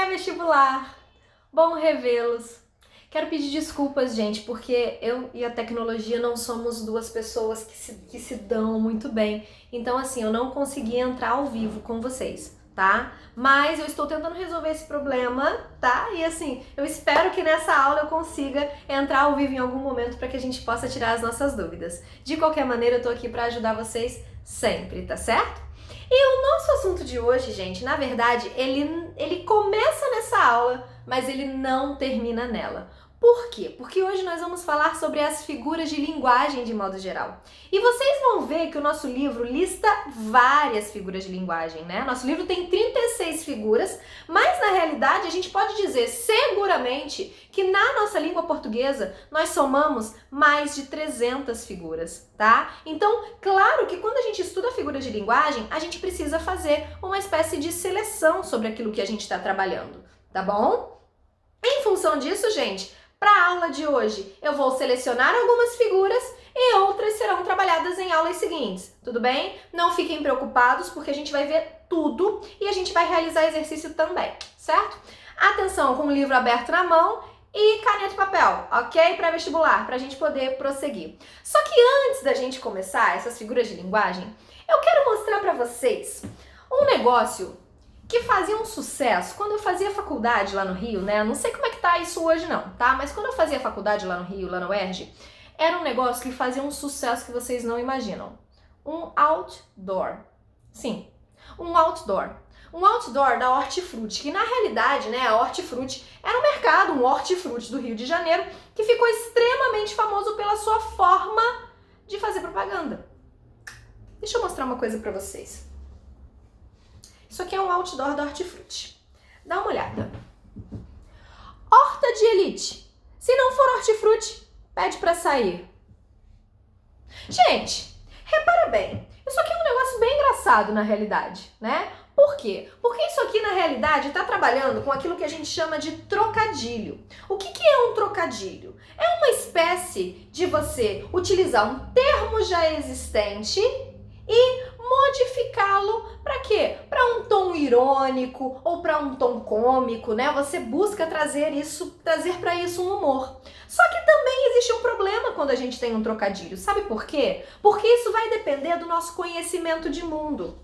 pré-vestibular! Bom revê-los! Quero pedir desculpas, gente, porque eu e a tecnologia não somos duas pessoas que se dão muito bem. Então, assim, eu não consegui entrar ao vivo com vocês, tá? Mas eu estou tentando resolver esse problema, tá? E assim, eu espero que nessa aula eu consiga entrar ao vivo em algum momento para que a gente possa tirar as nossas dúvidas. De qualquer maneira, eu tô aqui para ajudar vocês sempre, tá certo? E o nosso assunto de hoje, gente, na verdade, ele começa nessa aula, mas ele não termina nela. Por quê? Porque hoje nós vamos falar sobre as figuras de linguagem de modo geral. E vocês vão ver que o nosso livro lista várias figuras de linguagem, né? Nosso livro tem 36 figuras, mas na realidade a gente pode dizer seguramente que na nossa língua portuguesa nós somamos mais de 300 figuras, tá? Então, claro que quando a gente estuda figuras de linguagem, a gente precisa fazer uma espécie de seleção sobre aquilo que a gente está trabalhando, tá bom? Em função disso, gente, para a aula de hoje, eu vou selecionar algumas figuras e outras serão trabalhadas em aulas seguintes, tudo bem? Não fiquem preocupados porque a gente vai ver tudo e a gente vai realizar exercício também, certo? Atenção, com o livro aberto na mão e caneta e papel, ok? Para vestibular, para a gente poder prosseguir. Só que antes da gente começar essas figuras de linguagem, eu quero mostrar para vocês um negócio que fazia um sucesso quando eu fazia faculdade lá no Rio, né? Não sei como é que tá isso hoje não, tá? Mas quando eu fazia faculdade lá no Rio, lá no UERJ, era um negócio que fazia um sucesso que vocês não imaginam. Um outdoor. Sim, um outdoor. Um outdoor da Hortifruti, que na realidade, né, a Hortifruti era um mercado, um hortifruti do Rio de Janeiro, que ficou extremamente famoso pela sua forma de fazer propaganda. Deixa eu mostrar uma coisa pra vocês. Isso aqui é um outdoor da Hortifruti. Dá uma olhada. Horta de elite. Se não for hortifruti, pede pra sair. Gente, repara bem. Isso aqui é um negócio bem engraçado na realidade, né? Por quê? Porque isso aqui na realidade está trabalhando com aquilo que a gente chama de trocadilho. O que é um trocadilho? É uma espécie de você utilizar um termo já existente e modificá-lo para quê? Para um tom irônico ou para um tom cômico, né? Você busca trazer para isso um humor. Só que também existe um problema quando a gente tem um trocadilho. Sabe por quê? Porque isso vai depender do nosso conhecimento de mundo.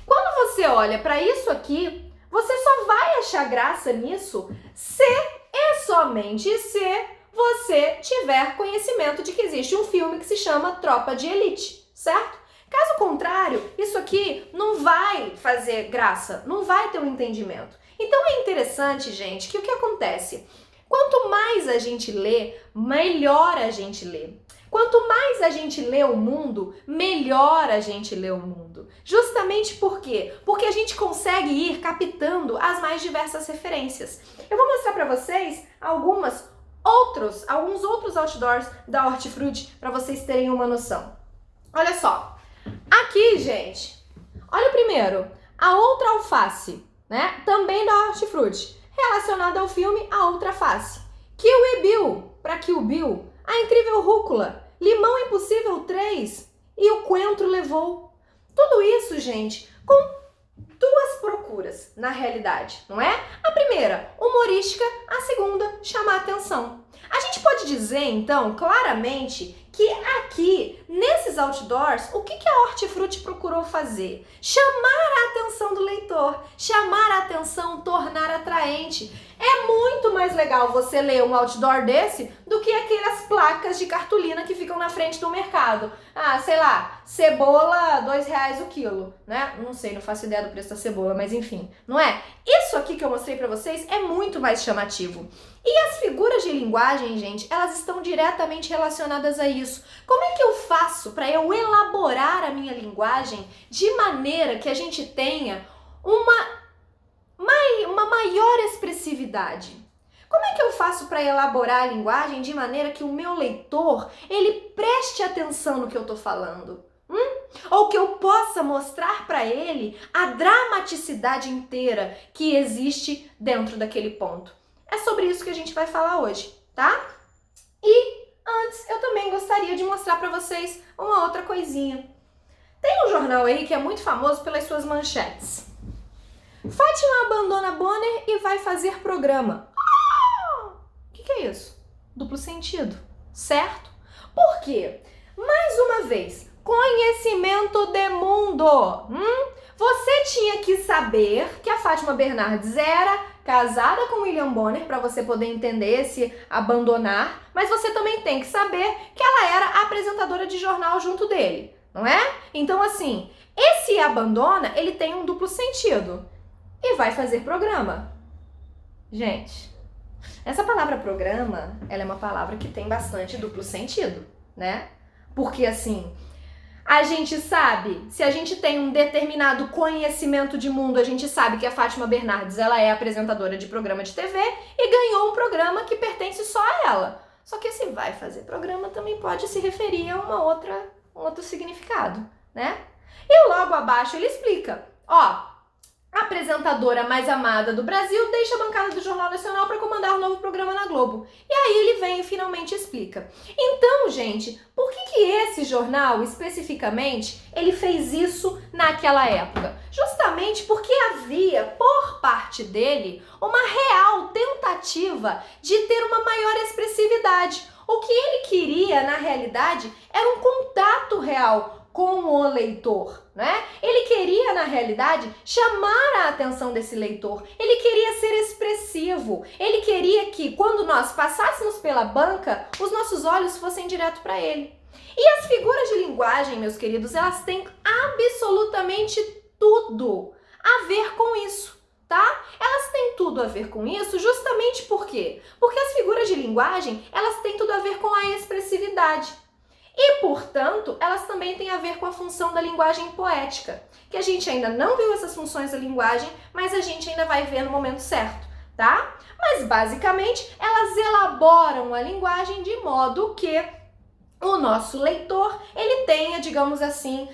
Quando você olha para isso aqui, você só vai achar graça nisso se e somente se você tiver conhecimento de que existe um filme que se chama Tropa de Elite, certo? Caso contrário, isso aqui não vai fazer graça, não vai ter um entendimento. Então é interessante, gente, que o que acontece? Quanto mais a gente lê, melhor a gente lê. Quanto mais a gente lê o mundo, melhor a gente lê o mundo. Justamente por quê? Porque a gente consegue ir captando as mais diversas referências. Eu vou mostrar para vocês alguns outros outdoors da Hortifruti para vocês terem uma noção. Olha só. Aqui, gente, olha o primeiro, a outra alface, né? Também da Hortifruti, relacionada ao filme A Outra Face. Kill e Bill, para Kill Bill, A Incrível Rúcula, Limão Impossível 3 e O Coentro Levou. Tudo isso, gente, com duas procuras, na realidade, não é? A primeira, humorística, a segunda, chamar atenção. A gente pode dizer, então, claramente que aqui, nesses outdoors, o que a Hortifruti procurou fazer? Chamar a atenção do leitor, chamar a atenção, tornar atraente. É muito mais legal você ler um outdoor desse do que aquelas placas de cartolina que ficam na frente do mercado. Ah, sei lá, cebola, R$2 o quilo, né? Não sei, não faço ideia do preço da cebola, mas enfim, não é? Isso aqui que eu mostrei pra vocês é muito mais chamativo. E as figuras de linguagem, gente, elas estão diretamente relacionadas a isso. Como é que eu faço para eu elaborar a minha linguagem de maneira que a gente tenha uma maior expressividade? Como é que eu faço para elaborar a linguagem de maneira que o meu leitor, ele preste atenção no que eu estou falando? Ou que eu possa mostrar para ele a dramaticidade inteira que existe dentro daquele ponto. É sobre isso que a gente vai falar hoje, tá? E antes, eu também gostaria de mostrar para vocês uma outra coisinha. Tem um jornal aí que é muito famoso pelas suas manchetes. Fátima abandona Bonner e vai vai fazer programa. O que é isso? Duplo sentido, certo? Por quê? Mais uma vez, conhecimento de mundo. Você tinha que saber que a Fátima Bernardes era casada com William Bonner para você poder entender esse abandonar, mas você também tem que saber que ela era apresentadora de jornal junto dele, não é? Então, assim, esse abandona, ele tem um duplo sentido e vai fazer programa. Gente, essa palavra programa, ela é uma palavra que tem bastante duplo sentido, né? Porque, assim, a gente sabe, se a gente tem um determinado conhecimento de mundo, a gente sabe que a Fátima Bernardes, ela é apresentadora de programa de TV e ganhou um programa que pertence só a ela. Só que esse vai fazer programa também pode se referir a um outro significado, né? E logo abaixo ele explica, ó, a apresentadora mais amada do Brasil deixa a bancada do Jornal Nacional para comandar um novo programa na Globo. E aí ele vem e finalmente explica. Então, gente, por que esse jornal, especificamente, ele fez isso naquela época? Justamente porque havia, por parte dele, uma real tentativa de ter uma maior expressividade. O que ele queria, na realidade, era um contato real com o leitor, né? Ele queria, na realidade, chamar a atenção desse leitor. Ele queria ser expressivo. Ele queria que, quando nós passássemos pela banca, os nossos olhos fossem direto para ele. E as figuras de linguagem, meus queridos, elas têm absolutamente tudo a ver com isso, tá? Elas têm tudo a ver com isso justamente por quê? Porque as figuras de linguagem, elas têm tudo a ver com a expressividade. E, portanto, elas também têm a ver com a função da linguagem poética, que a gente ainda não viu essas funções da linguagem, mas a gente ainda vai ver no momento certo, tá? Mas, basicamente, elas elaboram a linguagem de modo que o nosso leitor, ele tenha, digamos assim,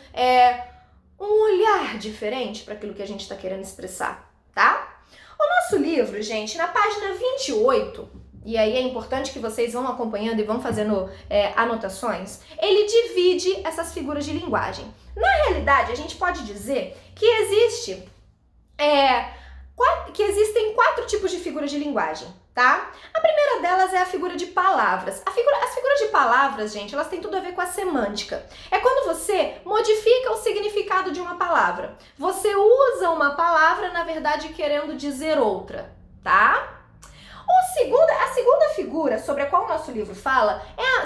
um olhar diferente para aquilo que a gente está querendo expressar, tá? O nosso livro, gente, na página 28... e aí é importante que vocês vão acompanhando e vão fazendo anotações, ele divide essas figuras de linguagem. Na realidade, a gente pode dizer que existem 4 tipos de figuras de linguagem, tá? A primeira delas é a figura de palavras. As figuras de palavras, gente, elas têm tudo a ver com a semântica. É quando você modifica o significado de uma palavra. Você usa uma palavra, na verdade, querendo dizer outra, tá? A segunda figura sobre a qual o nosso livro fala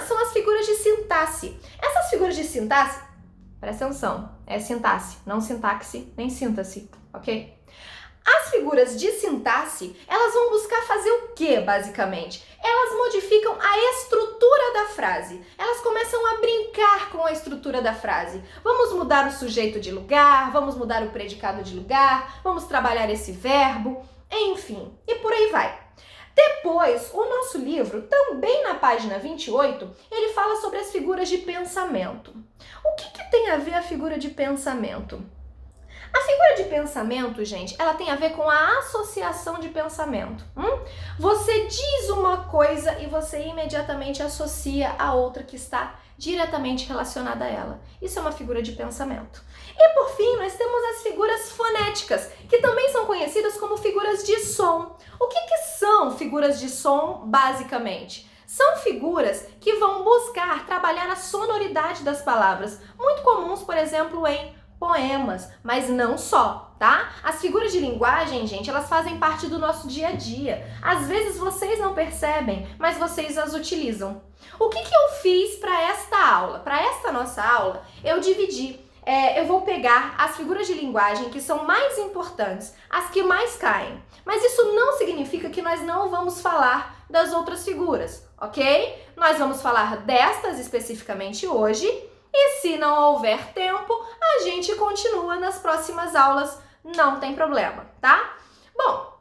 são as figuras de sintaxe. Essas figuras de sintaxe, presta atenção, é sintaxe, não sintaxe, nem sintaxe, ok? As figuras de sintaxe, elas vão buscar fazer o que, basicamente? Elas modificam a estrutura da frase. Elas começam a brincar com a estrutura da frase. Vamos mudar o sujeito de lugar, vamos mudar o predicado de lugar, vamos trabalhar esse verbo, enfim, e por aí vai. Depois, o nosso livro, também na página 28, ele fala sobre as figuras de pensamento. O que tem a ver a figura de pensamento? A figura de pensamento, gente, ela tem a ver com a associação de pensamento. Você diz uma coisa e você imediatamente associa a outra que está diretamente relacionada a ela. Isso é uma figura de pensamento. E por fim, nós temos as figuras fonéticas, que também são conhecidas como figuras de som. O que são figuras de som, basicamente? São figuras que vão buscar trabalhar a sonoridade das palavras, muito comuns, por exemplo, em poemas, mas não só, tá? As figuras de linguagem, gente, elas fazem parte do nosso dia a dia. Às vezes vocês não percebem, mas vocês as utilizam. O que eu fiz para esta aula? Para esta nossa aula, eu dividi. Eu vou pegar as figuras de linguagem que são mais importantes, as que mais caem. Mas isso não significa que nós não vamos falar das outras figuras, ok? Nós vamos falar destas especificamente hoje. E se não houver tempo, a gente continua nas próximas aulas, não tem problema, tá? Bom,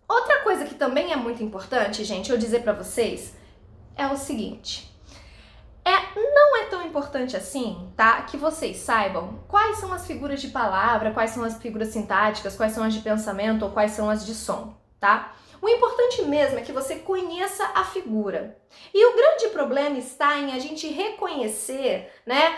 outra coisa que também é muito importante, gente, eu dizer pra vocês, é o seguinte. Não é tão importante assim, tá? Que vocês saibam quais são as figuras de palavra, quais são as figuras sintáticas, quais são as de pensamento ou quais são as de som, tá? O importante mesmo é que você conheça a figura. E o grande problema está em a gente reconhecer, né,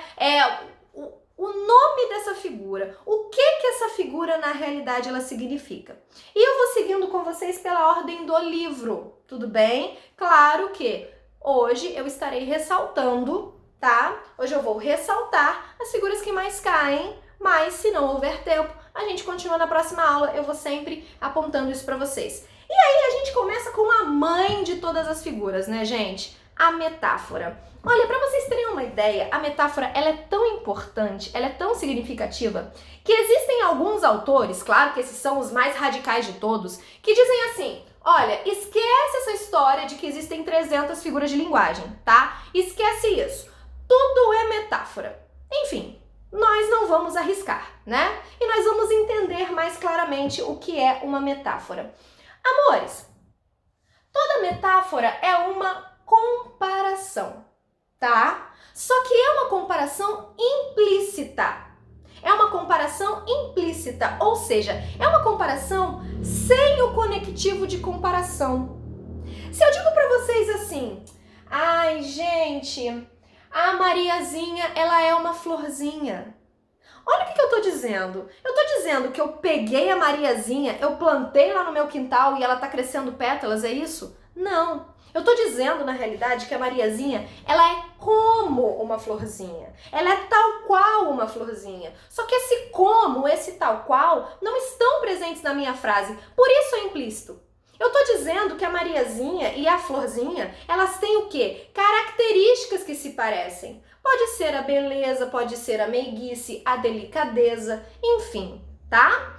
o nome dessa figura, o que essa figura na realidade ela significa. E eu vou seguindo com vocês pela ordem do livro, tudo bem? Claro que hoje eu estarei ressaltando, tá? Hoje eu vou ressaltar as figuras que mais caem, mas se não houver tempo, a gente continua na próxima aula, eu vou sempre apontando isso para vocês. E aí a gente começa com a mãe de todas as figuras, né, gente? A metáfora. Olha, para vocês terem uma ideia, a metáfora ela é tão importante, ela é tão significativa, que existem alguns autores, claro que esses são os mais radicais de todos, que dizem assim, olha, esquece essa história de que existem 300 figuras de linguagem, tá? Esquece isso. Tudo é metáfora. Enfim, nós não vamos arriscar, né? E nós vamos entender mais claramente o que é uma metáfora. Amores, toda metáfora é uma comparação, tá? Só que é uma comparação implícita. É uma comparação implícita, ou seja, é uma comparação sem o conectivo de comparação. Se eu digo para vocês assim, ai gente, a Mariazinha, ela é uma florzinha. Olha o que eu tô dizendo. Eu tô dizendo que eu peguei a Mariazinha, eu plantei lá no meu quintal e ela tá crescendo pétalas, é isso? Não. Eu tô dizendo, na realidade, que a Mariazinha, ela é como uma florzinha. Ela é tal qual uma florzinha. Só que esse como, esse tal qual, não estão presentes na minha frase. Por isso é implícito. Eu tô dizendo que a Mariazinha e a florzinha, elas têm o quê? Características que se parecem. Pode ser a beleza, pode ser a meiguice, a delicadeza, enfim, tá?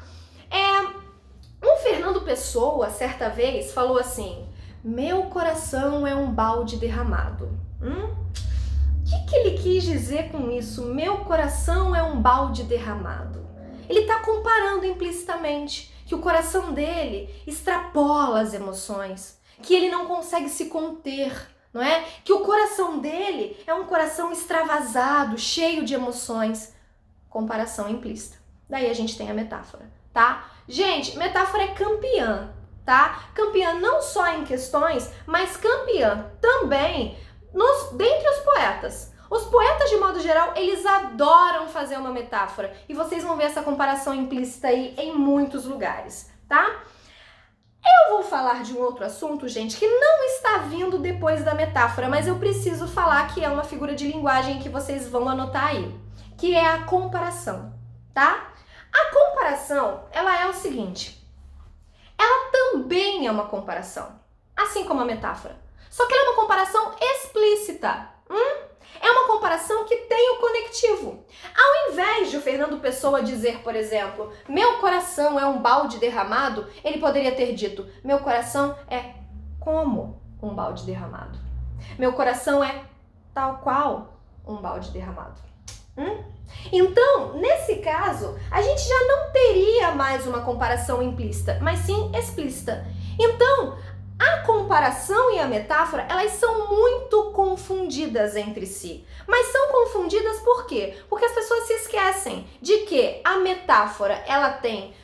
Um Fernando Pessoa, certa vez, falou assim, meu coração é um balde derramado. O que ele quis dizer com isso? Meu coração é um balde derramado. Ele está comparando implicitamente que o coração dele extrapola as emoções, que ele não consegue se conter, não é? Que o coração dele é um coração extravasado, cheio de emoções. Comparação implícita. Daí a gente tem a metáfora, tá? Gente, metáfora é campeã, tá? Campeã não só em questões, mas campeã também dentre os poetas. Os poetas, de modo geral, eles adoram fazer uma metáfora. E vocês vão ver essa comparação implícita aí em muitos lugares, tá? Eu vou falar de um outro assunto, gente, que não está vindo depois da metáfora, mas eu preciso falar que é uma figura de linguagem que vocês vão anotar aí, que é a comparação, tá? A comparação, ela é o seguinte, ela também é uma comparação, assim como a metáfora, só que ela é uma comparação explícita, É uma comparação que tem o conectivo. Ao invés de o Fernando Pessoa dizer, por exemplo, meu coração é um balde derramado, ele poderia ter dito, meu coração é como um balde derramado. Meu coração é tal qual um balde derramado. Então, nesse caso, a gente já não teria mais uma comparação implícita, mas sim explícita. Então, a comparação e a metáfora, elas são muito confundidas entre si. Mas são confundidas por quê? Porque as pessoas se esquecem de que a metáfora, ela tem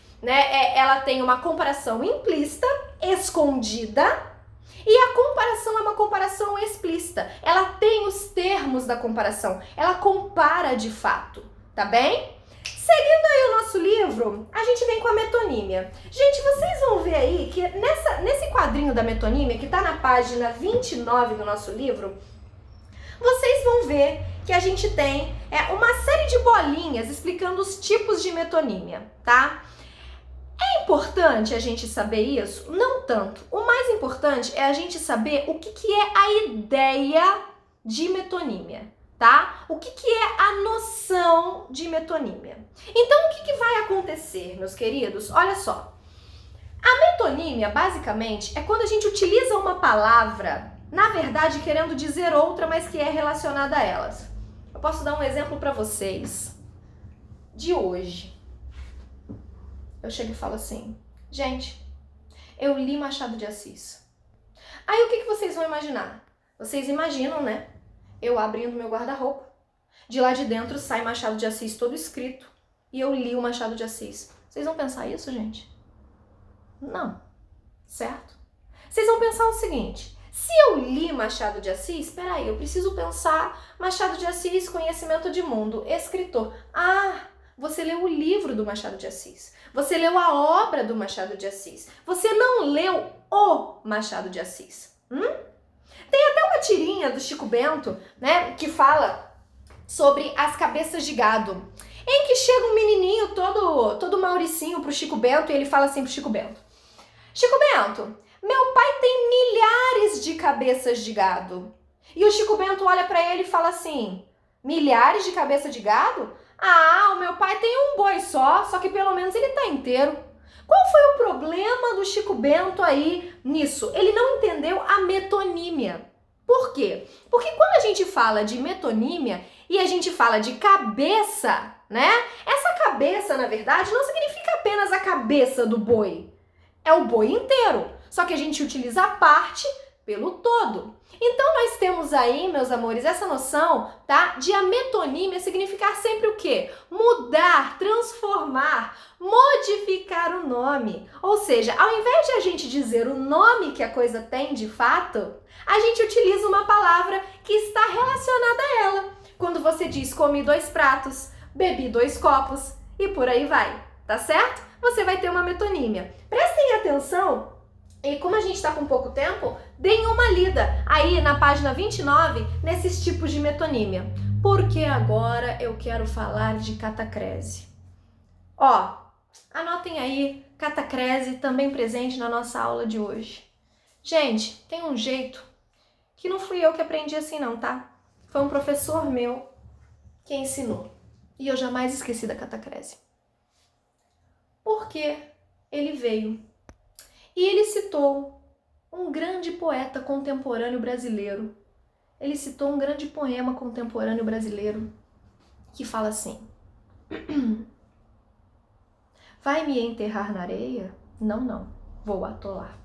uma comparação implícita, escondida, e a comparação é uma comparação explícita. Ela tem os termos da comparação, ela compara de fato, tá bem? Seguindo aí o nosso livro, a gente vem com a metonímia. Gente, vocês vão ver aí que nesse quadrinho da metonímia, que está na página 29 do nosso livro, vocês vão ver que a gente tem uma série de bolinhas explicando os tipos de metonímia, tá? É importante a gente saber isso? Não tanto. O mais importante é a gente saber o que é a ideia de metonímia. Tá? O que é a noção de metonímia? Então, o que vai acontecer, meus queridos? Olha só. A metonímia, basicamente, é quando a gente utiliza uma palavra, na verdade, querendo dizer outra, mas que é relacionada a elas. Eu posso dar um exemplo para vocês de hoje. Eu chego e falo assim, gente, eu li Machado de Assis. Aí, o que vocês vão imaginar? Vocês imaginam, né? Eu abrindo meu guarda-roupa, de lá de dentro sai Machado de Assis todo escrito, e eu li o Machado de Assis. Vocês vão pensar isso, gente? Não. Certo? Vocês vão pensar o seguinte, Se eu li Machado de Assis, espera aí, eu preciso pensar. Machado de Assis, Conhecimento de Mundo, escritor. Ah, você leu o livro do Machado de Assis. Você leu a obra do Machado de Assis. Você não leu o Machado de Assis. Tem até uma tirinha do Chico Bento, né, que fala sobre as cabeças de gado. Em que chega um menininho todo mauricinho pro Chico Bento e ele fala assim pro Chico Bento: Chico Bento, meu pai tem milhares de cabeças de gado. E o Chico Bento olha pra ele e fala assim: milhares de cabeças de gado? Ah, o meu pai tem um boi só que pelo menos ele tá inteiro. Qual foi o problema do Chico Bento aí nisso? Ele não entendeu a metonímia. Por quê? Porque quando a gente fala de metonímia e a gente fala de cabeça, né? Essa cabeça, na verdade, não significa apenas a cabeça do boi. É o boi inteiro. Só que a gente utiliza a parte pelo todo. Então nós temos aí, meus amores, essa noção, tá? De a metonímia significar sempre o quê? Mudar, transformar, modificar o nome. Ou seja, ao invés de a gente dizer o nome que a coisa tem de fato, a gente utiliza uma palavra que está relacionada a ela. Quando você diz comi 2 pratos, bebi 2 copos e por aí vai, tá certo? Você vai ter uma metonímia. Prestem atenção. E como a gente está com pouco tempo, deem uma lida aí na página 29 nesses tipos de metonímia. Porque agora eu quero falar de catacrese. Ó, anotem aí, catacrese também presente na nossa aula de hoje. Gente, tem um jeito que não fui eu que aprendi assim não, tá? Foi um professor meu que ensinou. E eu jamais esqueci da catacrese. Porque ele veio. E ele citou um grande poeta contemporâneo brasileiro. Ele citou um grande poema contemporâneo brasileiro que fala assim: vai me enterrar na areia? Não, vou atolar.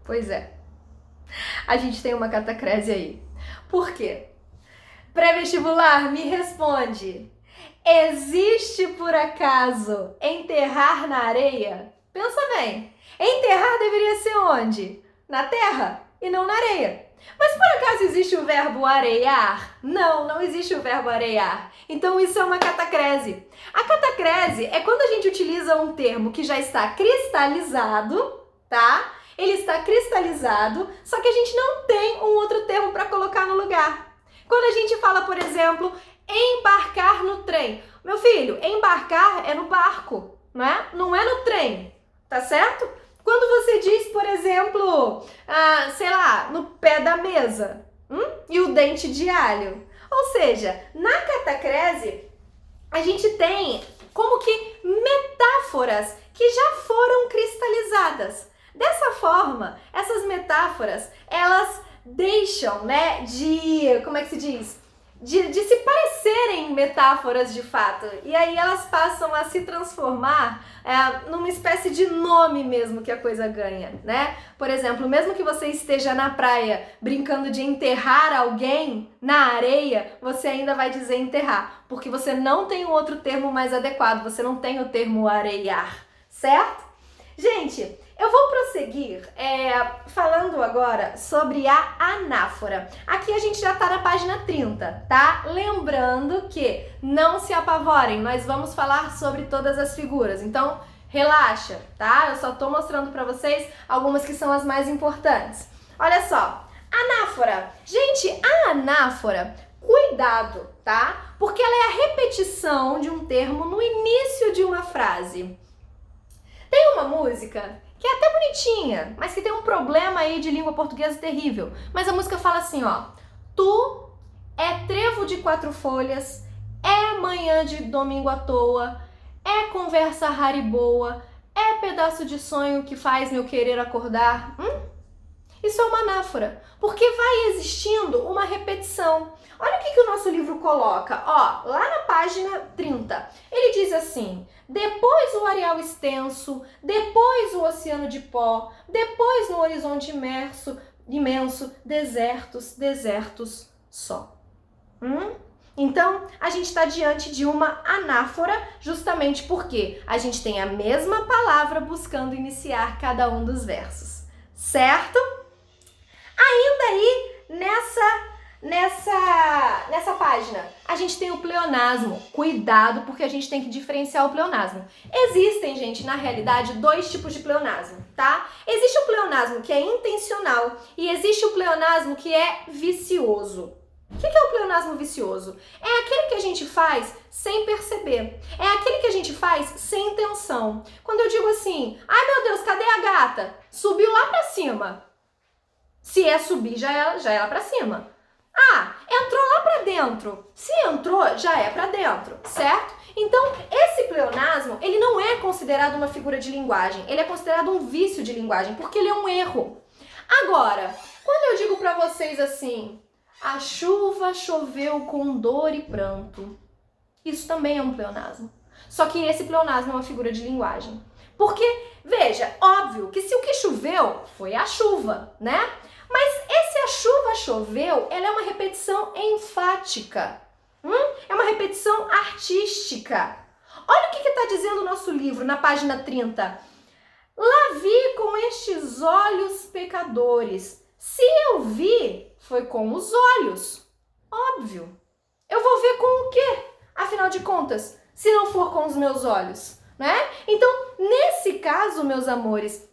Pois é, a gente tem uma catacrese aí. Por quê? Pré-vestibular, me responde. Existe por acaso enterrar na areia? Pensa bem, enterrar deveria ser onde? Na terra e não na areia. Mas por acaso existe o verbo areiar? Não existe o verbo areiar. Então isso é uma catacrese. A catacrese é quando a gente utiliza um termo que já está cristalizado, tá? Ele está cristalizado, só que a gente não tem um outro termo para colocar no lugar. Quando a gente fala, por exemplo, embarcar no trem. Meu filho, embarcar é no barco, não é no trem. Tá certo? Quando você diz, por exemplo, sei lá, no pé da mesa, e o dente de alho. Ou seja, na catacrese, a gente tem como que metáforas que já foram cristalizadas. Dessa forma, essas metáforas, elas deixam, né, como é que se diz? De se parecerem metáforas de fato. E aí elas passam a se transformar numa espécie de nome mesmo que a coisa ganha, né? Por exemplo, mesmo que você esteja na praia brincando de enterrar alguém na areia, você ainda vai dizer enterrar, porque você não tem um outro termo mais adequado, você não tem o termo areiar, certo? Gente, eu vou prosseguir falando agora sobre a anáfora. Aqui a gente já está na página 30, tá? Lembrando que não se apavorem, nós vamos falar sobre todas as figuras, então relaxa, tá? Eu só estou mostrando para vocês algumas que são as mais importantes. Olha só, anáfora. Gente, a anáfora, cuidado, tá? Porque ela é a repetição de um termo no início de uma frase. Tem uma música que é até bonitinha, mas que tem um problema aí de língua portuguesa terrível. Mas a música fala assim, ó: tu é trevo de 4 folhas, é manhã de domingo à toa, é conversa rara e boa, é pedaço de sonho que faz meu querer acordar. Isso é uma anáfora, porque vai existindo uma repetição. Olha o que o nosso livro coloca, ó, lá na página 30. Ele diz assim: depois o areal extenso, depois o oceano de pó, depois no horizonte imenso, desertos só. Então, a gente está diante de uma anáfora justamente porque a gente tem a mesma palavra buscando iniciar cada um dos versos. certo? Ainda aí, nessa página, a gente tem o pleonasmo. Cuidado, porque a gente tem que diferenciar o pleonasmo. Existem, gente, na realidade, dois tipos de pleonasmo, tá? Existe o pleonasmo que é intencional e existe o pleonasmo que é vicioso. O que é o pleonasmo vicioso? É aquele que a gente faz sem perceber. É aquele que a gente faz sem intenção. Quando eu digo assim, ai meu Deus, cadê a gata? Subiu lá pra cima. Se é subir, já é lá pra cima. Ah, entrou lá pra dentro. Se entrou, já é pra dentro, certo? Então, esse pleonasmo, ele não é considerado uma figura de linguagem. Ele é considerado um vício de linguagem, porque ele é um erro. Agora, quando eu digo pra vocês assim, a chuva choveu com dor e pranto, isso também é um pleonasmo. Só que esse pleonasmo é uma figura de linguagem. Porque, veja, óbvio que se o que choveu foi a chuva, né? Mas esse a chuva choveu, ela é uma repetição enfática. É uma repetição artística. Olha o que está dizendo o nosso livro na página 30. Lá vi com estes olhos pecadores. Se eu vi, foi com os olhos. Óbvio. Eu vou ver com o quê? Afinal de contas, se não for com os meus olhos, né? Então, nesse caso, meus amores,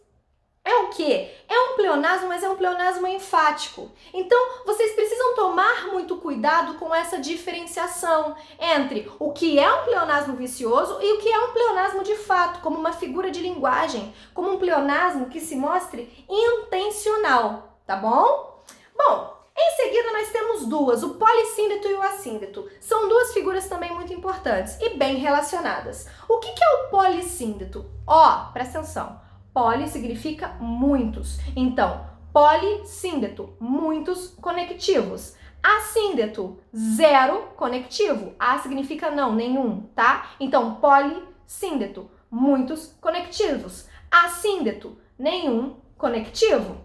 é o quê? É um pleonasmo, mas é um pleonasmo enfático. Então, vocês precisam tomar muito cuidado com essa diferenciação entre o que é um pleonasmo vicioso e o que é um pleonasmo de fato, como uma figura de linguagem, como um pleonasmo que se mostre intencional, tá bom? Bom, em seguida nós temos duas, o polissíndeto e o assíndeto. São duas figuras também muito importantes e bem relacionadas. O que é o polissíndeto? Ó, presta atenção. Poli significa muitos. Então, polissíndeto, muitos conectivos. Assíndeto, zero conectivo. A significa não, nenhum, tá? Então, polissíndeto, muitos conectivos. Assíndeto, nenhum conectivo.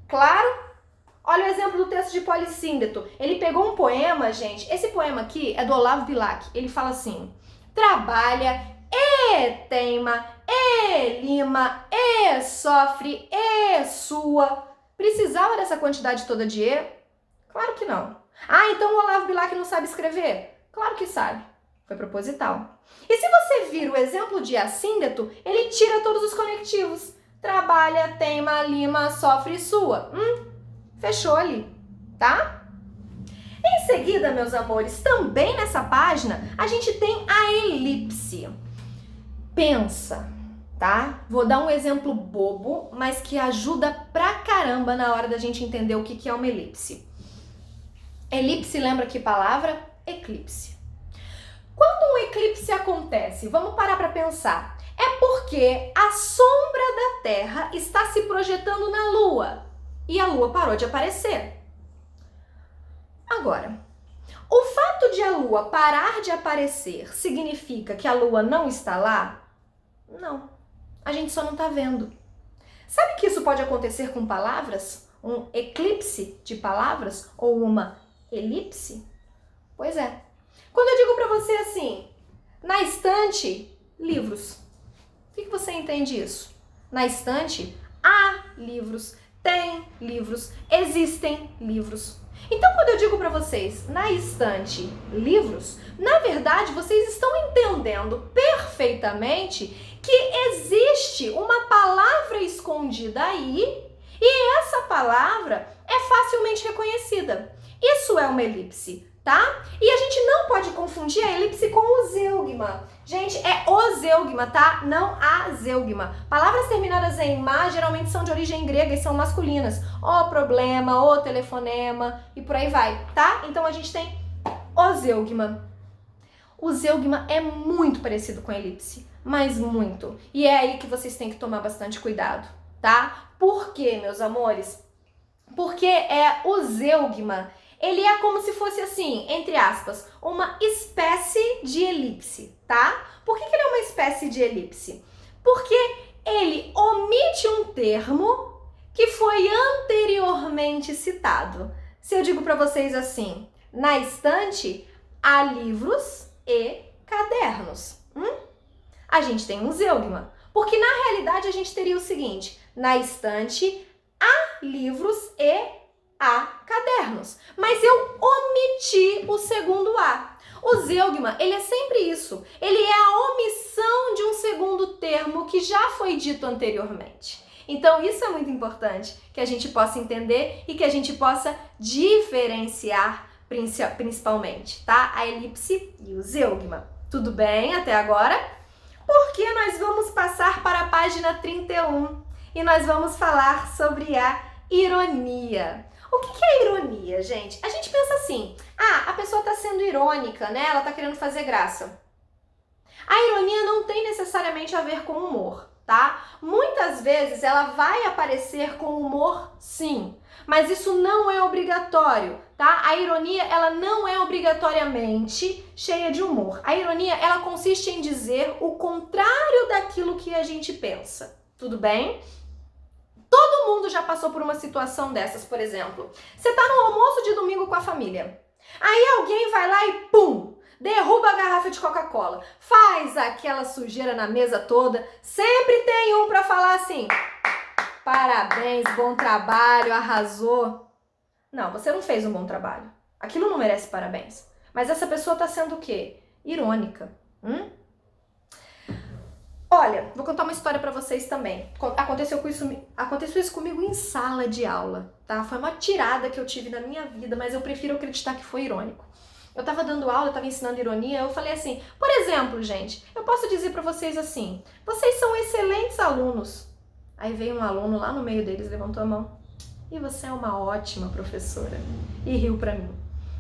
Claro? Olha o exemplo do texto de polissíndeto. Ele pegou um poema, gente. Esse poema aqui é do Olavo Bilac. Ele fala assim: trabalha e teima, e lima, e sofre, e sua. Precisava dessa quantidade toda de e? Claro que não. Ah, então o Olavo Bilac não sabe escrever? Claro que sabe. Foi proposital. E se você vir o exemplo de assíndeto, ele tira todos os conectivos. Trabalha, teima, lima, sofre, sua. Fechou ali, tá? Em seguida, meus amores, também nessa página, a gente tem a elipse. Pensa, tá? Vou dar um exemplo bobo, mas que ajuda pra caramba na hora da gente entender o que é uma elipse. Elipse, lembra que palavra? Eclipse. Quando um eclipse acontece, vamos parar pra pensar. É porque a sombra da Terra está se projetando na Lua e a Lua parou de aparecer. Agora, o fato de a Lua parar de aparecer significa que a Lua não está lá? Não. A gente só não está vendo. Sabe que isso pode acontecer com palavras? Um eclipse de palavras ou uma elipse? Pois é. Quando eu digo para você assim, na estante, livros. O que você entende isso? Na estante, há livros, tem livros, existem livros. Então, quando eu digo para vocês, na estante, livros, na verdade, vocês estão entendendo perfeitamente que existe uma palavra escondida aí e essa palavra é facilmente reconhecida. Isso é uma elipse, tá? E a gente não pode confundir a elipse com o zeugma. Gente, é o zeugma, tá? Não a zeugma. Palavras terminadas em ma geralmente são de origem grega e são masculinas. O problema, o telefonema e por aí vai, tá? Então a gente tem o zeugma. O zeugma é muito parecido com a elipse, mas muito. E é aí que vocês têm que tomar bastante cuidado, tá? Por quê, meus amores? Porque o zeugma, ele é como se fosse assim, entre aspas, uma espécie de elipse, tá? Por que ele é uma espécie de elipse? Porque ele omite um termo que foi anteriormente citado. Se eu digo para vocês assim, na estante há livros e cadernos. A gente tem um zeugma, porque na realidade a gente teria o seguinte, na estante livros e a cadernos. Mas eu omiti o segundo A. O zeugma, ele é sempre isso. Ele é a omissão de um segundo termo que já foi dito anteriormente. Então, isso é muito importante, que a gente possa entender e que a gente possa diferenciar principalmente, tá? A elipse e o zeugma. Tudo bem até agora? Porque nós vamos passar para a página 31 e nós vamos falar sobre a ironia. O que é ironia, gente? A gente pensa assim, a pessoa está sendo irônica, né? Ela está querendo fazer graça. A ironia não tem necessariamente a ver com humor, tá? Muitas vezes ela vai aparecer com humor, sim, mas isso não é obrigatório, tá? A ironia, ela não é obrigatoriamente cheia de humor. A ironia, ela consiste em dizer o contrário daquilo que a gente pensa, tudo bem? Todo mundo já passou por uma situação dessas, por exemplo. Você tá no almoço de domingo com a família. Aí alguém vai lá e pum, derruba a garrafa de Coca-Cola. Faz aquela sujeira na mesa toda. Sempre tem um pra falar assim: parabéns, bom trabalho, arrasou. Não, você não fez um bom trabalho. Aquilo não merece parabéns. Mas essa pessoa tá sendo o quê? Irônica. Olha, vou contar uma história pra vocês também. Aconteceu isso comigo em sala de aula, tá? Foi uma tirada que eu tive na minha vida, mas eu prefiro acreditar que foi irônico. Eu tava dando aula, eu tava ensinando ironia, eu falei assim, por exemplo, gente, eu posso dizer pra vocês assim, vocês são excelentes alunos. Aí veio um aluno lá no meio deles, levantou a mão. E você é uma ótima professora. E riu pra mim.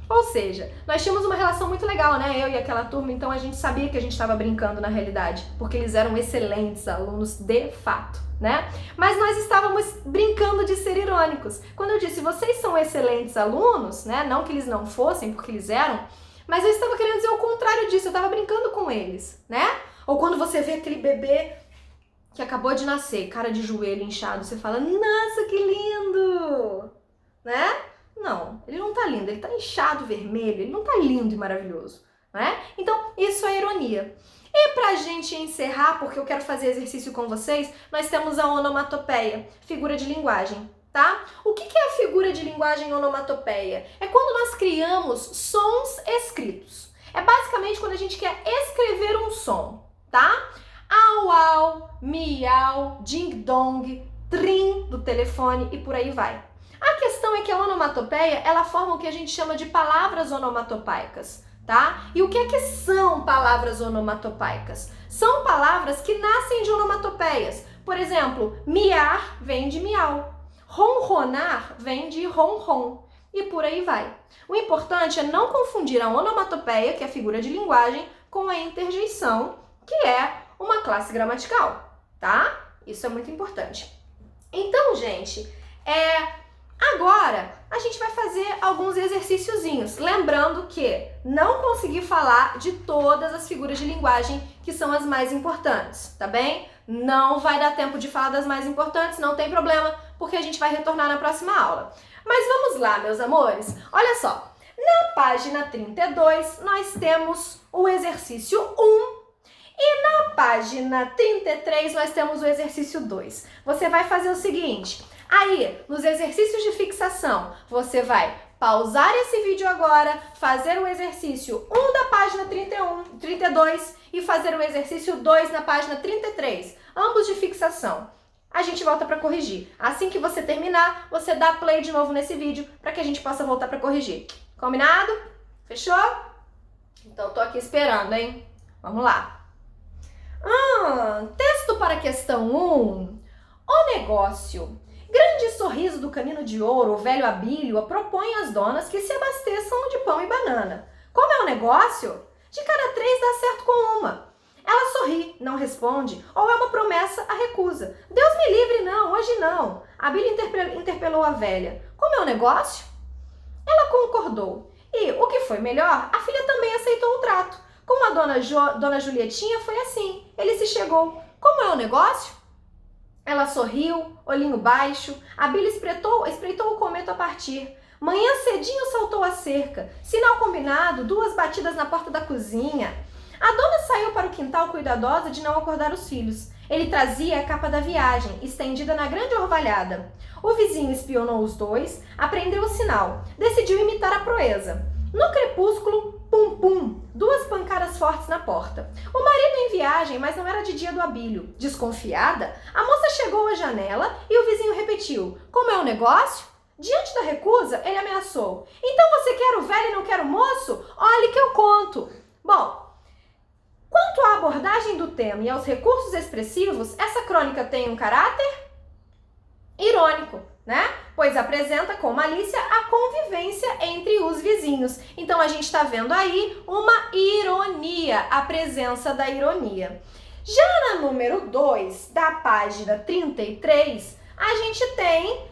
Ou seja, nós tínhamos uma relação muito legal, né? Eu e aquela turma, então a gente sabia que a gente estava brincando na realidade, porque eles eram excelentes alunos de fato, né? Mas nós estávamos brincando de ser irônicos. Quando eu disse, vocês são excelentes alunos, né? Não que eles não fossem, porque eles eram, mas eu estava querendo dizer o contrário disso, eu estava brincando com eles, né? Ou quando você vê aquele bebê que acabou de nascer, cara de joelho inchado, você fala, nossa, que lindo, né? Não, ele não tá lindo, ele tá inchado, vermelho, ele não tá lindo e maravilhoso, né? Então, isso é ironia. E pra gente encerrar, porque eu quero fazer exercício com vocês, nós temos a onomatopeia, figura de linguagem, tá? O que é a figura de linguagem onomatopeia? É quando nós criamos sons escritos. É basicamente quando a gente quer escrever um som, tá? Au, au, miau, ding-dong, trim do telefone e por aí vai. A questão é que a onomatopeia, ela forma o que a gente chama de palavras onomatopeicas, tá? E o que é que são palavras onomatopeicas? São palavras que nascem de onomatopeias. Por exemplo, miar vem de miau, ronronar vem de ronron e por aí vai. O importante é não confundir a onomatopeia, que é a figura de linguagem, com a interjeição, que é uma classe gramatical, tá? Isso é muito importante. Então, gente, agora, a gente vai fazer alguns exercíciozinhos, lembrando que não consegui falar de todas as figuras de linguagem que são as mais importantes, tá bem? Não vai dar tempo de falar das mais importantes, não tem problema, porque a gente vai retornar na próxima aula. Mas vamos lá, meus amores, olha só, na página 32 nós temos o exercício 1 e na página 33 nós temos o exercício 2. Você vai fazer o seguinte... Aí, nos exercícios de fixação, você vai pausar esse vídeo agora, fazer o exercício 1 da página 32 e fazer o exercício 2 na página 33, ambos de fixação. A gente volta para corrigir. Assim que você terminar, você dá play de novo nesse vídeo para que a gente possa voltar para corrigir. Combinado? Fechou? Então, tô aqui esperando, hein? Vamos lá. Texto para a questão 1. O negócio. Grande sorriso do canino de ouro, o velho Abílio, propõe às donas que se abasteçam de pão e banana. Como é o negócio? De cada 3 dá certo com uma. Ela sorri, não responde, ou é uma promessa, a recusa. Deus me livre, não, hoje não. Abílio interpelou a velha. Como é o negócio? Ela concordou. E, o que foi melhor, a filha também aceitou o trato. Com a dona Julietinha foi assim, ele se chegou. Como é o negócio? Ela sorriu, olhinho baixo, Abílio espreitou o cometa a partir. Manhã cedinho saltou a cerca, sinal combinado, 2 batidas na porta da cozinha. A dona saiu para o quintal cuidadosa de não acordar os filhos. Ele trazia a capa da viagem, estendida na grande orvalhada. O vizinho espionou os dois, aprendeu o sinal, decidiu imitar a proeza. No crepúsculo, pum-pum, duas pancadas fortes na porta. O marido em viagem, mas não era de dia do abilho. Desconfiada, a moça chegou à janela e o vizinho repetiu: como é o negócio? Diante da recusa, ele ameaçou: então você quer o velho e não quer o moço? Olhe que eu conto. Bom, quanto à abordagem do tema e aos recursos expressivos, essa crônica tem um caráter irônico, né? Pois apresenta com malícia a convivência entre os vizinhos. Então a gente está vendo aí uma ironia, a presença da ironia. Já na número 2, da página 33, a gente tem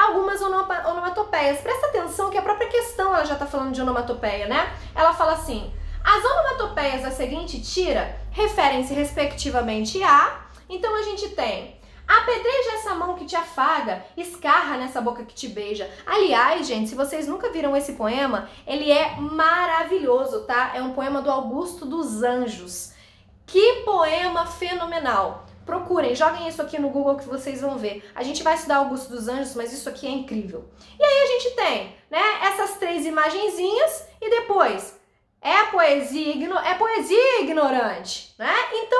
algumas onomatopeias. Presta atenção que a própria questão ela já está falando de onomatopeia, né? Ela fala assim: as onomatopeias da seguinte tira referem-se respectivamente a... Então a gente tem: apedreja essa mão que te afaga, escarra nessa boca que te beija. Aliás, gente, se vocês nunca viram esse poema, ele é maravilhoso, tá? É um poema do Augusto dos Anjos. Que poema fenomenal! Procurem, joguem isso aqui no Google que vocês vão ver. A gente vai estudar Augusto dos Anjos, mas isso aqui é incrível. E aí a gente tem, né, essas três imagenzinhas e depois é poesia ignorante, né? Então,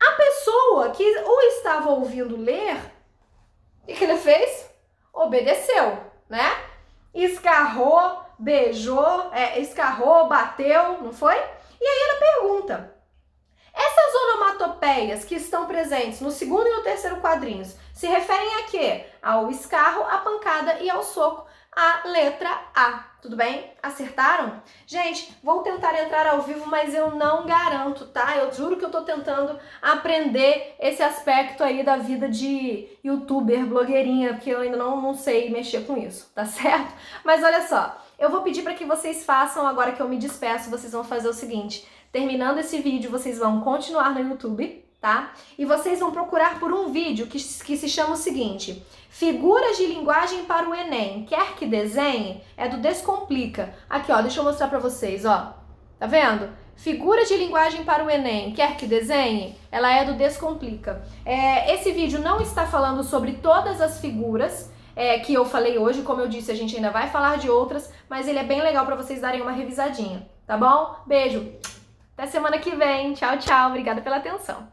a pessoa que o estava ouvindo ler, o que ele fez? Obedeceu, né? Escarrou, beijou, escarrou, bateu, não foi? E aí ela pergunta: essas onomatopeias que estão presentes no segundo e no terceiro quadrinhos se referem a quê? Ao escarro, à pancada e ao soco. A letra A. Tudo bem? Acertaram? Gente, vou tentar entrar ao vivo, mas eu não garanto, tá? Eu juro que eu tô tentando aprender esse aspecto aí da vida de youtuber, blogueirinha, porque eu ainda não sei mexer com isso, tá certo? Mas olha só, eu vou pedir para que vocês façam, agora que eu me despeço, vocês vão fazer o seguinte: terminando esse vídeo, vocês vão continuar no YouTube, tá? E vocês vão procurar por um vídeo que se chama o seguinte: Figuras de linguagem para o Enem. Quer que desenhe? É do Descomplica. Aqui, ó, deixa eu mostrar pra vocês, ó. Tá vendo? Figuras de linguagem para o Enem. Quer que desenhe? Ela é do Descomplica. Esse vídeo não está falando sobre todas as figuras que eu falei hoje. Como eu disse, a gente ainda vai falar de outras, mas ele é bem legal pra vocês darem uma revisadinha, tá bom? Beijo! Até semana que vem. Tchau, tchau. Obrigada pela atenção.